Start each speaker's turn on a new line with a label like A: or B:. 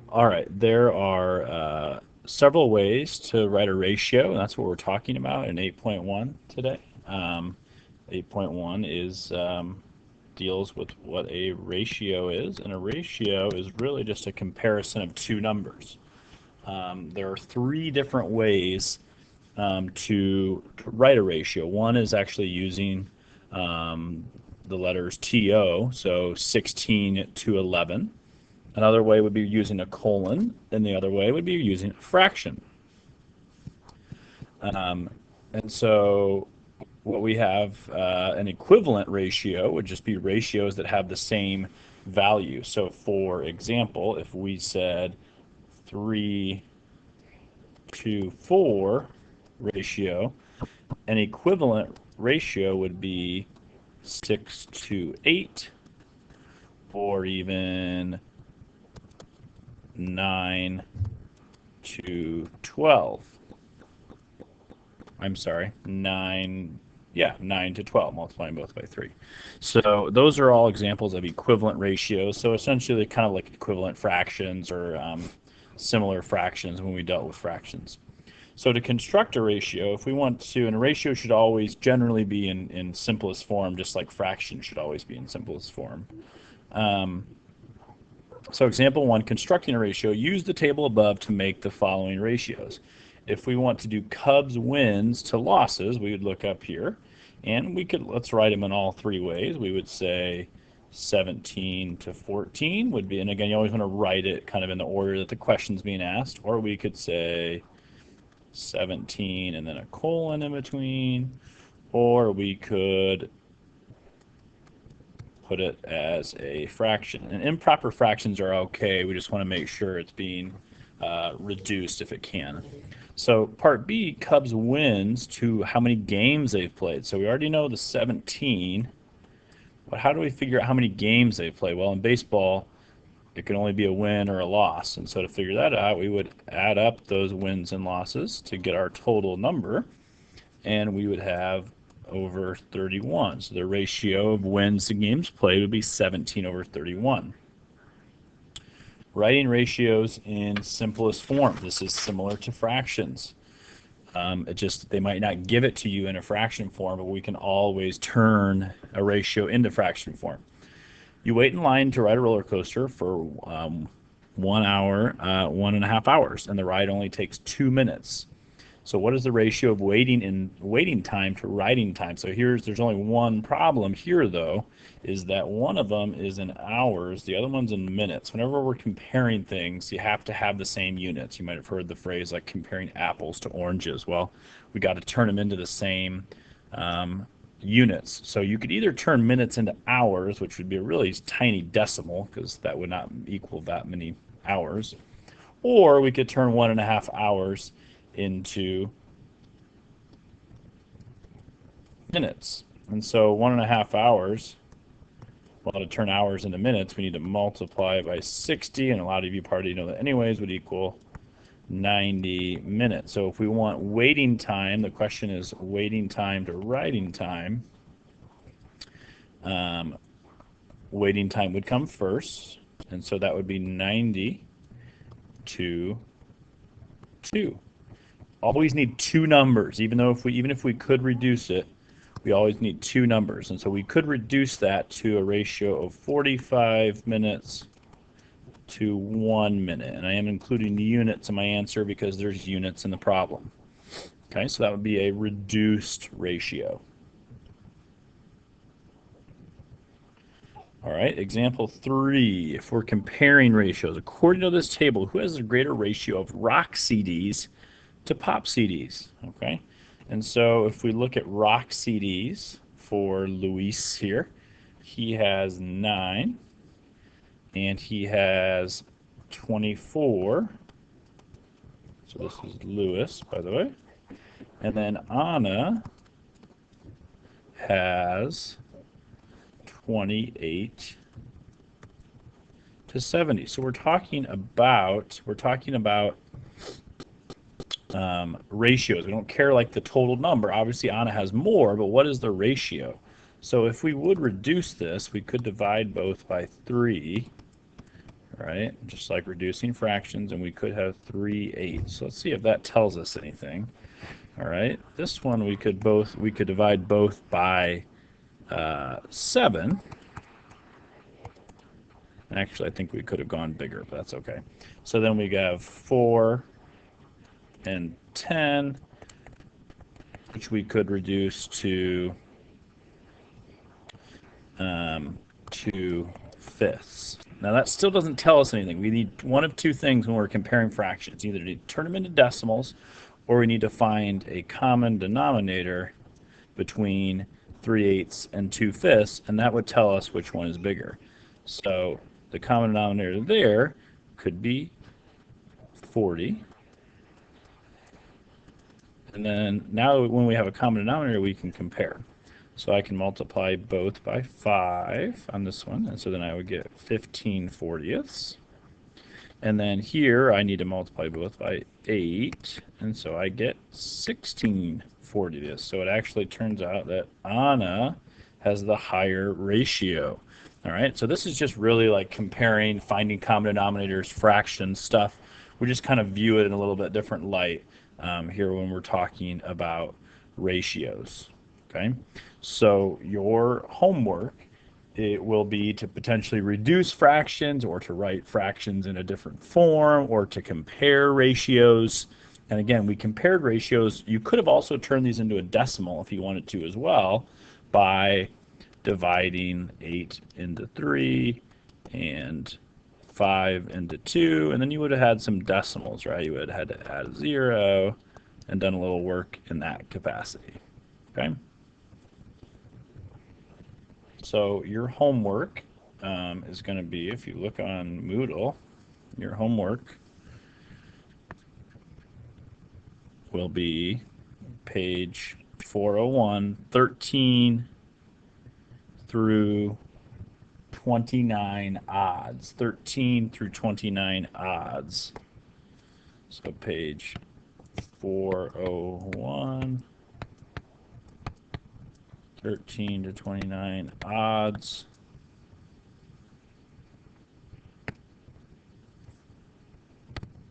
A: All right, there are several ways to write a ratio, and that's what we're talking about in 8.1 today. 8.1 is deals with what a ratio is, and a ratio is really just a comparison of two numbers. There are three different ways to write a ratio. One is actually using the letters TO, so 16 to 11. Another way would be using a colon, and the other way would be using a fraction. Um, and so what we have, an equivalent ratio would just be ratios that have the same value. So for example, if we said 3 to 4 ratio, an equivalent ratio would be 6 to 8, or even 9 to 12. I'm sorry, 9, yeah, 9 to 12, multiplying both by 3. So those are all examples of equivalent ratios. So essentially, they're kind of like equivalent fractions or similar fractions when we dealt with fractions. So to construct a ratio, if we want to, and a ratio should always generally be in simplest form, just like fractions should always be in simplest form. Um, so example one, constructing a ratio, use the table above to make the following ratios. If we want to do Cubs wins to losses, we would look up here, and we could, let's write them in all three ways. We would say 17 to 14 would be, and again, you always want to write it kind of in the order that the question's being asked, or we could say 17 and then a colon in between, or we could put it as a fraction. And improper fractions are okay. We just want to make sure it's being reduced if it can. So part B, Cubs wins to how many games they've played. So we already know the 17, but how do we figure out how many games they've played? Well, in baseball, it can only be a win or a loss. And so to figure that out, we would add up those wins and losses to get our total number, and we would have over 31. So the ratio of wins to games played would be 17 over 31. Writing ratios in simplest form. This is similar to fractions. They might not give it to you in a fraction form, but we can always turn a ratio into fraction form. You wait in line to ride a roller coaster for 1 hour, 1.5 hours, and the ride only takes 2 minutes. So what is the ratio of waiting time to riding time? So there's only one problem here though, is that one of them is in hours, the other one's in minutes. Whenever we're comparing things, you have to have the same units. You might have heard the phrase like comparing apples to oranges. Well, we got to turn them into the same units. So you could either turn minutes into hours, which would be a really tiny decimal because that would not equal that many hours, or we could turn 1.5 hours into minutes. And so 1.5 hours, well, to turn hours into minutes, we need to multiply by 60, and a lot of you probably know that anyways, would equal 90 minutes. So if we want waiting time, the question is waiting time to writing time. Waiting time would come first, and so that would be 90 to 2. Always need two numbers, even if we could reduce it, we always need two numbers. And so we could reduce that to a ratio of 45 minutes to 1 minute. And I am including the units in my answer because there's units in the problem. Okay, so that would be a reduced ratio. All right, example 3, if we're comparing ratios, according to this table, who has a greater ratio of rock CDs to pop CDs? Okay, and so if we look at rock CDs for Luis here, he has 9 and he has 24. So this is Lewis, by the way. And then Anna has 28 to 70. So we're talking about ratios. We don't care like the total number. Obviously Anna has more, but what is the ratio? So if we would reduce this, we could divide both by 3, right? Just like reducing fractions, and we could have 3/8. So let's see if that tells us anything. All right, this one we could divide both by 7. Actually, I think we could have gone bigger, but that's okay. So then we have 4 and 10, which we could reduce to 2/5. Now that still doesn't tell us anything. We need one of two things when we're comparing fractions. Either to turn them into decimals, or we need to find a common denominator between 3/8 and 2/5, and that would tell us which one is bigger. So the common denominator there could be 40. And then now when we have a common denominator, we can compare. So I can multiply both by 5 on this one, and so then I would get 15/40. And then here I need to multiply both by 8, and so I get 16/40. So it actually turns out that Anna has the higher ratio. All right, so this is just really like comparing, finding common denominators, fractions, stuff. We just kind of view it in a little bit different light here when we're talking about ratios. Okay, so your homework, it will be to potentially reduce fractions, or to write fractions in a different form, or to compare ratios. And again, we compared ratios. You could have also turned these into a decimal if you wanted to as well, by dividing 8 into 3 and 5 into 2, and then you would have had some decimals, right? You would have had to add a 0 and done a little work in that capacity. Okay? So your homework is going to be, if you look on Moodle, your homework will be page 401, 13 through 29 odds. 13 through 29 odds. So page 401, 13 to 29 odds.